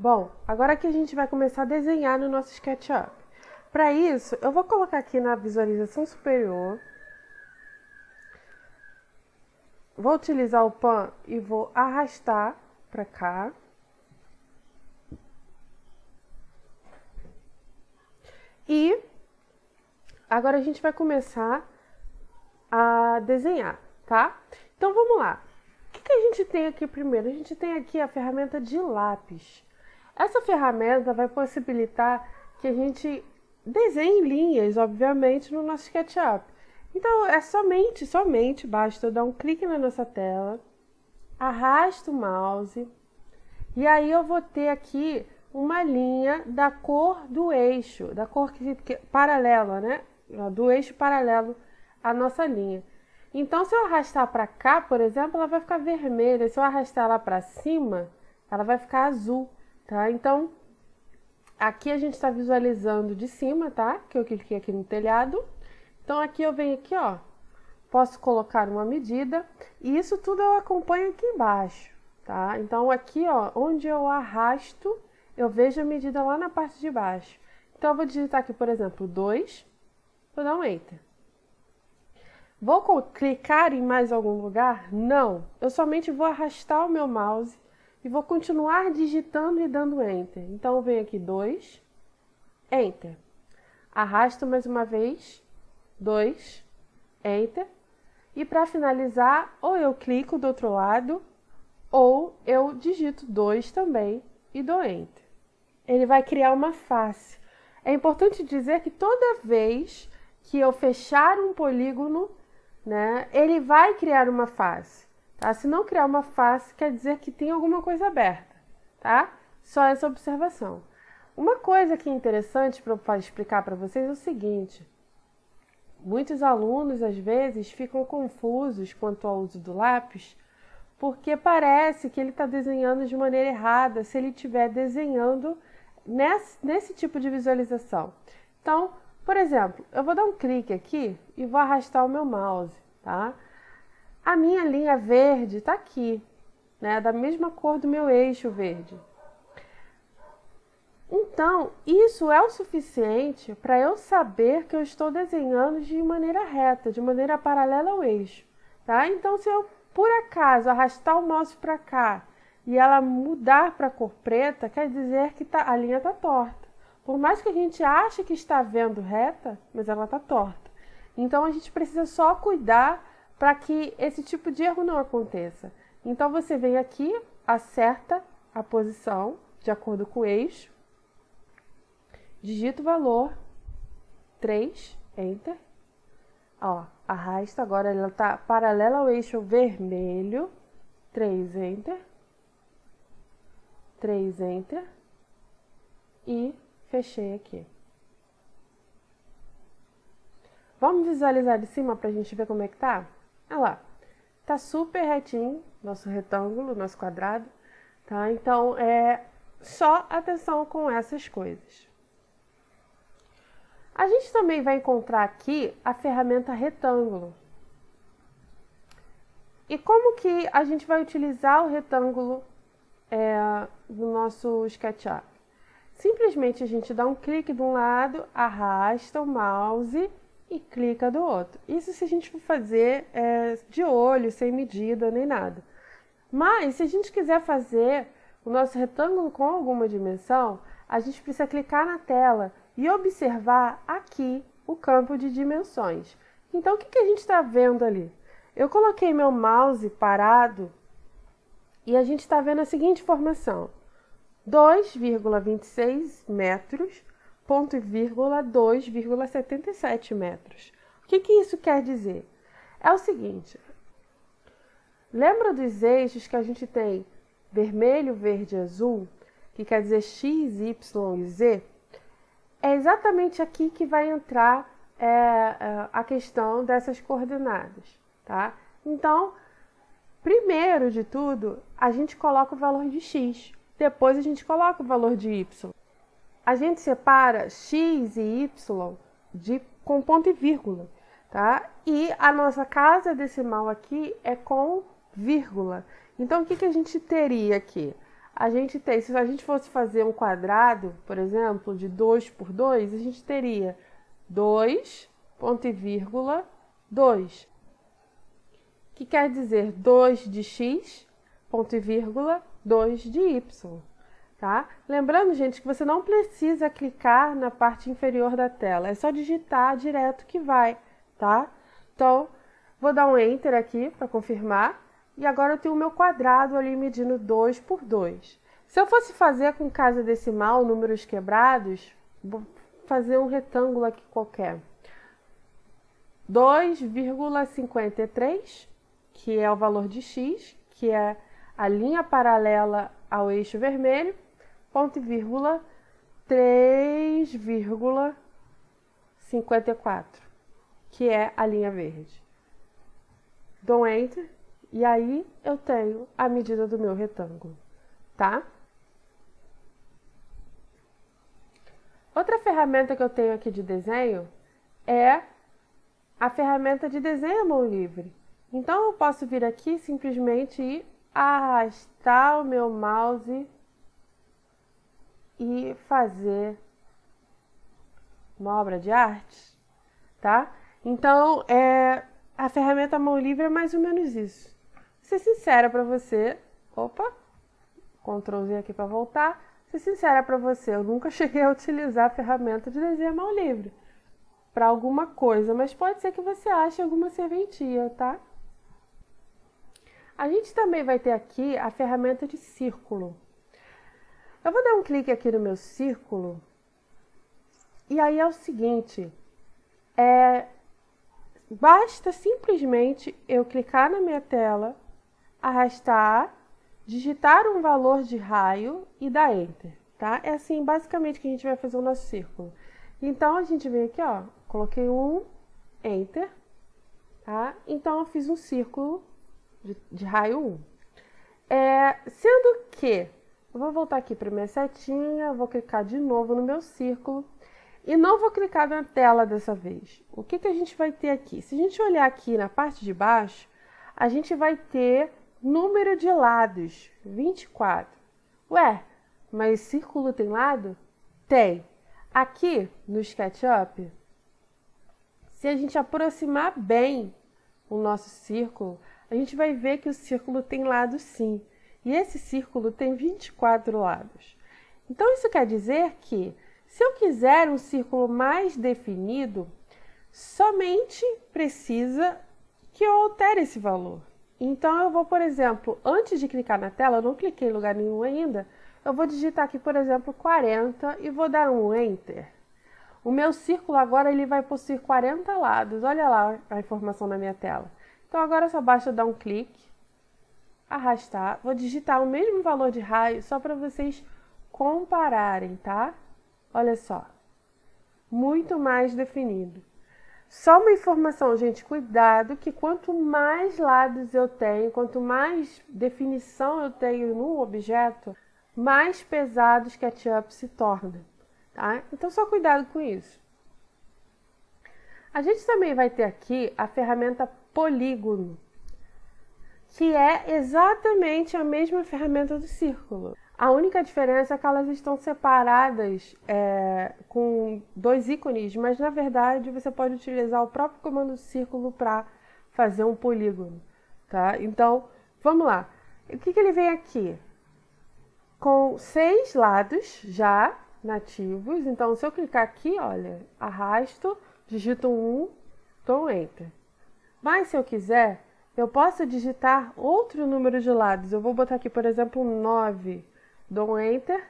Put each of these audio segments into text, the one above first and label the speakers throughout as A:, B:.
A: Bom, agora que a gente vai começar a desenhar no nosso SketchUp. Para isso, eu vou colocar aqui na visualização superior. Vou utilizar o pan e vou arrastar para cá. E agora a gente vai começar a desenhar, tá? Então vamos lá. O que a gente tem aqui primeiro? A gente tem aqui a ferramenta de lápis. Essa ferramenta vai possibilitar que a gente desenhe linhas, obviamente, no nosso SketchUp. Então, é somente basta eu dar um clique na nossa tela, arrasto o mouse, e aí eu vou ter aqui uma linha da cor do eixo, da cor paralela, né? Do eixo paralelo à nossa linha. Então, se eu arrastar para cá, por exemplo, ela vai ficar vermelha. Se eu arrastar ela para cima, ela vai ficar azul, tá? Então, aqui a gente está visualizando de cima, tá? Que eu cliquei aqui no telhado. Então, aqui eu venho aqui, ó. Posso colocar uma medida. E isso tudo eu acompanho aqui embaixo, tá? Então, aqui, ó, onde eu arrasto, eu vejo a medida lá na parte de baixo. Então, eu vou digitar aqui, por exemplo, 2. Vou dar um Enter. Vou clicar em mais algum lugar? Não. Eu somente vou arrastar o meu mouse e vou continuar digitando e dando Enter. Então, eu venho aqui 2, Enter. Arrasto mais uma vez, 2, Enter. E para finalizar, ou eu clico do outro lado, ou eu digito 2 também e dou Enter. Ele vai criar uma face. É importante dizer que toda vez que eu fechar um polígono, né, ele vai criar uma face, tá? Se não criar uma face, quer dizer que tem alguma coisa aberta, tá? Só essa observação. Uma coisa que é interessante para explicar para vocês é o seguinte: muitos alunos, às vezes, ficam confusos quanto ao uso do lápis, porque parece que ele está desenhando de maneira errada se ele estiver desenhando nesse tipo de visualização. Então, por exemplo, eu vou dar um clique aqui e vou arrastar o meu mouse, tá? A minha linha verde está aqui, né? Da mesma cor do meu eixo verde. Então, isso é o suficiente para eu saber que eu estou desenhando de maneira reta, de maneira paralela ao eixo, tá? Então, se eu, por acaso, arrastar o mouse para cá e ela mudar para a cor preta, quer dizer que a linha está torta. Por mais que a gente ache que está vendo reta, mas ela está torta. Então, a gente precisa só cuidar para que esse tipo de erro não aconteça. Então, você vem aqui, acerta a posição de acordo com o eixo, digita o valor, 3, Enter. Ó, arrasta, agora ela está paralela ao eixo vermelho, 3, Enter. 3, Enter. E fechei aqui. Vamos visualizar de cima para a gente ver como é que tá? Olha lá, tá super retinho, nosso retângulo, nosso quadrado, tá? Então, só atenção com essas coisas. A gente também vai encontrar aqui a ferramenta retângulo. E como que a gente vai utilizar o retângulo no nosso SketchUp? Simplesmente a gente dá um clique de um lado, arrasta o mouse e clica do outro. Isso se a gente for fazer de olho, sem medida, nem nada. Mas se a gente quiser fazer o nosso retângulo com alguma dimensão, a gente precisa clicar na tela e observar aqui o campo de dimensões. Então, o que a gente está vendo ali? Eu coloquei meu mouse parado e a gente está vendo a seguinte informação: 2,26 metros, ponto e vírgula, 2,77 metros. O que isso quer dizer? É o seguinte: lembra dos eixos que a gente tem vermelho, verde e azul, que quer dizer X, Y e Z? É exatamente aqui que vai entrar a questão dessas coordenadas, tá? Então, primeiro de tudo, a gente coloca o valor de X. Depois a gente coloca o valor de Y. A gente separa X e Y com ponto e vírgula, tá? E a nossa casa decimal aqui é com vírgula. Então, o que a gente teria aqui? a gente tem, se a gente fosse fazer um quadrado, por exemplo, de 2 por 2, a gente teria 2, ponto e vírgula, 2. Que quer dizer 2 de x, ponto e vírgula, 2 de y. Tá? Lembrando, gente, que você não precisa clicar na parte inferior da tela, é só digitar direto que vai, tá? Então, vou dar um Enter aqui para confirmar, e agora eu tenho o meu quadrado ali medindo 2 por 2. Se eu fosse fazer com casa decimal, números quebrados, vou fazer um retângulo aqui qualquer. 2,53, que é o valor de x, que é a linha paralela ao eixo vermelho, ponto e vírgula, 3,54, que é a linha verde. Dou Enter e aí eu tenho a medida do meu retângulo, tá? Outra ferramenta que eu tenho aqui de desenho é a ferramenta de desenho à mão livre. Então eu posso vir aqui simplesmente e arrastar o meu mouse e fazer uma obra de arte, tá? Então, a ferramenta mão livre é mais ou menos isso. Vou ser sincera para você, Ctrl Z aqui para voltar. Vou ser sincera para você, eu nunca cheguei a utilizar a ferramenta de desenho à mão livre para alguma coisa, mas pode ser que você ache alguma serventia, tá? A gente também vai ter aqui a ferramenta de círculo. Eu vou dar um clique aqui no meu círculo, e aí é o seguinte, basta simplesmente eu clicar na minha tela, arrastar, digitar um valor de raio e dar Enter, tá? É assim, basicamente, que a gente vai fazer o nosso círculo. Então, a gente vem aqui, ó, coloquei um Enter, tá? Então, eu fiz um círculo de raio 1. Sendo que eu vou voltar aqui para minha setinha, vou clicar de novo no meu círculo e não vou clicar na tela dessa vez. O que a gente vai ter aqui? Se a gente olhar aqui na parte de baixo, a gente vai ter número de lados, 24. Ué, mas círculo tem lado? Tem. Aqui no SketchUp, se a gente aproximar bem o nosso círculo, a gente vai ver que o círculo tem lado sim. E esse círculo tem 24 lados. Então, isso quer dizer que, se eu quiser um círculo mais definido, somente precisa que eu altere esse valor. Então, eu vou, por exemplo, antes de clicar na tela, eu não cliquei em lugar nenhum ainda, eu vou digitar aqui, por exemplo, 40 e vou dar um Enter. O meu círculo agora ele vai possuir 40 lados. Olha lá a informação na minha tela. Então, agora só basta dar um clique, arrastar, vou digitar o mesmo valor de raio só para vocês compararem, tá? Olha só, muito mais definido. Só uma informação, gente, cuidado que quanto mais lados eu tenho, quanto mais definição eu tenho no objeto, mais pesado o SketchUp se torna, tá? Então só cuidado com isso. A gente também vai ter aqui a ferramenta polígono, que é exatamente a mesma ferramenta do círculo. A única diferença é que elas estão separadas com dois ícones, mas na verdade você pode utilizar o próprio comando círculo para fazer um polígono, tá? Então, vamos lá. O que ele vem aqui? Com 6 lados já nativos. Então, se eu clicar aqui, olha, arrasto, digito 1, dou Enter. Mas se eu quiser, eu posso digitar outro número de lados. Eu vou botar aqui, por exemplo, 9. Dou Enter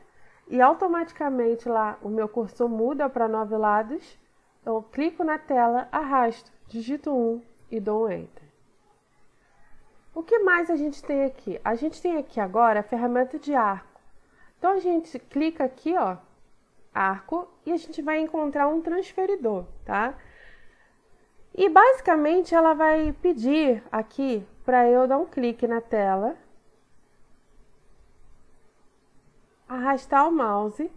A: e automaticamente lá o meu cursor muda para 9 lados. Eu clico na tela, arrasto, digito 1 e dou Enter. O que mais a gente tem aqui? A gente tem aqui agora a ferramenta de arco. Então a gente clica aqui, ó, arco, e a gente vai encontrar um transferidor, tá? E basicamente ela vai pedir aqui para eu dar um clique na tela, arrastar o mouse,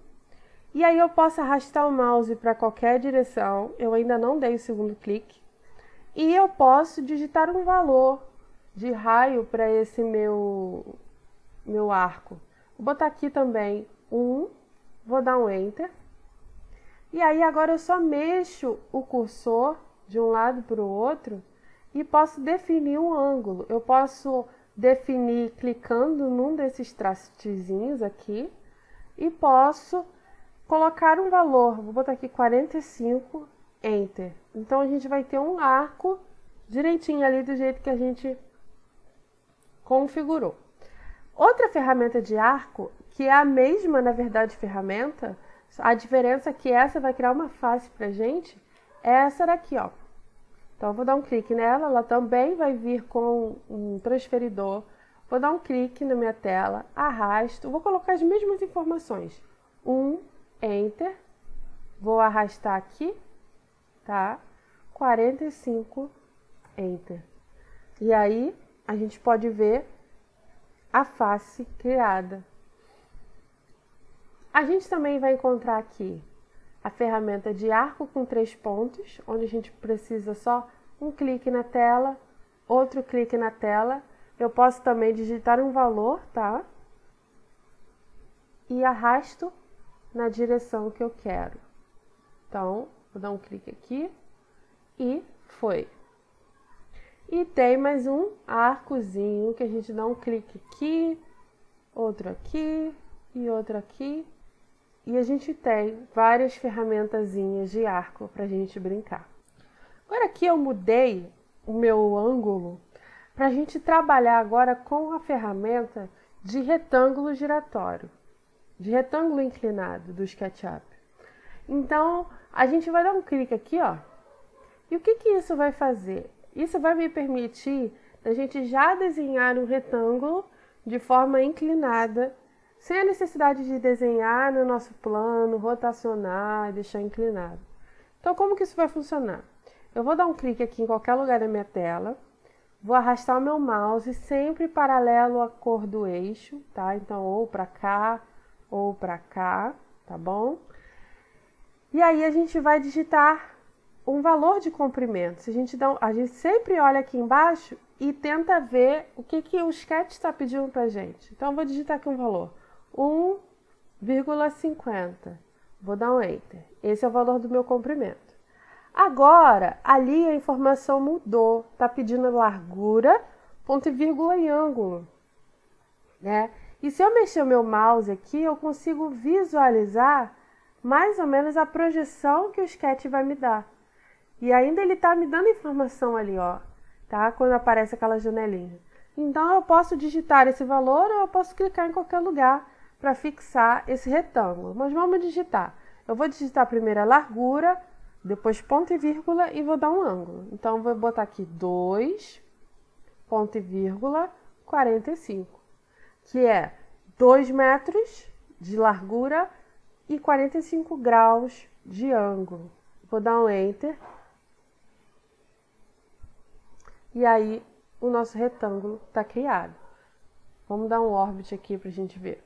A: e aí eu posso arrastar o mouse para qualquer direção, eu ainda não dei o segundo clique, e eu posso digitar um valor de raio para esse meu arco. Vou botar aqui também 1, vou dar um Enter. E aí agora eu só mexo o cursor de um lado para o outro e posso definir um ângulo. Eu posso definir clicando num desses traçozinhos aqui e posso colocar um valor. Vou botar aqui 45, Enter. Então a gente vai ter um arco direitinho ali do jeito que a gente configurou. Outra ferramenta de arco, que é a mesma, na verdade, ferramenta, a diferença é que essa vai criar uma face pra gente, é essa daqui, ó. Então eu vou dar um clique nela, ela também vai vir com um transferidor. Vou dar um clique na minha tela, arrasto, vou colocar as mesmas informações. 1, Enter, vou arrastar aqui, tá? 45, Enter. E aí a gente pode ver a face criada. A gente também vai encontrar aqui a ferramenta de arco com 3 pontos, onde a gente precisa só um clique na tela, outro clique na tela. Eu posso também digitar um valor, tá? E arrasto na direção que eu quero. Então, vou dar um clique aqui e foi. E tem mais um arcozinho que a gente dá um clique aqui, outro aqui e outro aqui. E a gente tem várias ferramentazinhas de arco para a gente brincar. Agora aqui eu mudei o meu ângulo para a gente trabalhar agora com a ferramenta de retângulo giratório, de retângulo inclinado do SketchUp. Então, a gente vai dar um clique aqui, ó. E o que que isso vai fazer? Isso vai me permitir a gente já desenhar um retângulo de forma inclinada, sem a necessidade de desenhar no nosso plano, rotacionar e deixar inclinado. Então, como que isso vai funcionar? Eu vou dar um clique aqui em qualquer lugar da minha tela, vou arrastar o meu mouse sempre paralelo à cor do eixo, tá? Então, ou para cá, ou para cá, tá bom? E aí a gente vai digitar um valor de comprimento. A gente sempre olha aqui embaixo e tenta ver o que o Sketch está pedindo para a gente. Então, eu vou digitar aqui um valor. 1,50. Vou dar um Enter. Esse é o valor do meu comprimento. Agora, ali a informação mudou. Está pedindo largura, ponto e vírgula e ângulo, né? E se eu mexer o meu mouse aqui, eu consigo visualizar mais ou menos a projeção que o Sketch vai me dar. E ainda ele está me dando informação ali, ó, tá? Quando aparece aquela janelinha. Então, eu posso digitar esse valor ou eu posso clicar em qualquer lugar para fixar esse retângulo. Mas vamos digitar. Eu vou digitar primeiro a largura, depois ponto e vírgula e vou dar um ângulo. Então, eu vou botar aqui 2, ponto e vírgula, 45, que é 2 metros de largura e 45 graus de ângulo. Vou dar um Enter. E aí, o nosso retângulo está criado. Vamos dar um Orbit aqui para a gente ver.